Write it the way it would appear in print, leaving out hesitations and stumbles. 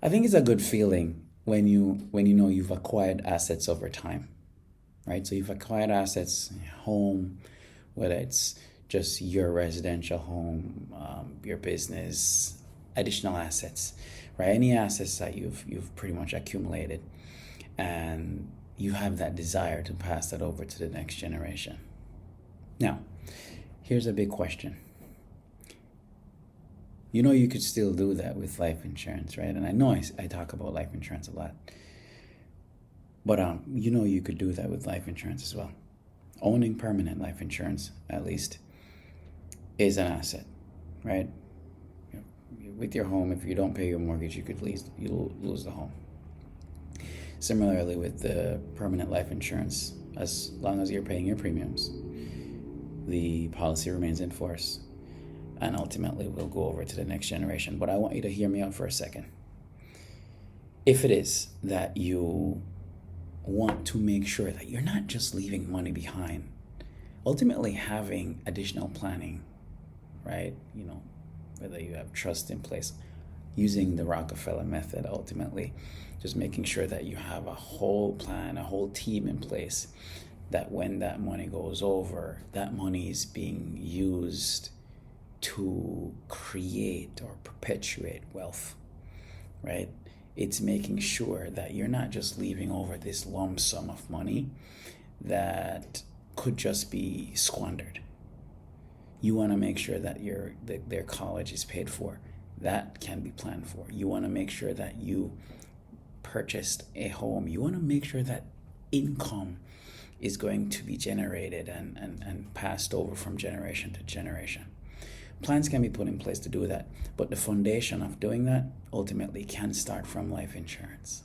I think it's a good feeling when you know you've acquired assets over time, right? So you've acquired assets, home, whether it's just your residential home, your business, additional assets, right? Any assets that you've pretty much accumulated, and you have that desire to pass that over to the next generation. Now, here's a big question. You know you could still do that with life insurance, right? And I know I talk about life insurance a lot, but you know you could do that with life insurance as well. Owning permanent life insurance, at least, is an asset, right? With your home, if you don't pay your mortgage, you lose the home. Similarly, with the permanent life insurance, as long as you're paying your premiums, the policy remains in force, and ultimately will go over to the next generation. But I want you to hear me out for a second. If it is that you want to make sure that you're not just leaving money behind, ultimately having additional planning, right? Whether you have trust in place, using the Rockefeller method, ultimately, just making sure that you have a whole plan, a whole team in place, that when that money goes over, that money is being used to create or perpetuate wealth, right? It's making sure that you're not just leaving over this lump sum of money that could just be squandered. You want to make sure that their college is paid for. That can be planned for. You want to make sure that you purchased a home. You want to make sure that income is going to be generated and passed over from generation to generation. Plans can be put in place to do that, but the foundation of doing that ultimately can start from life insurance.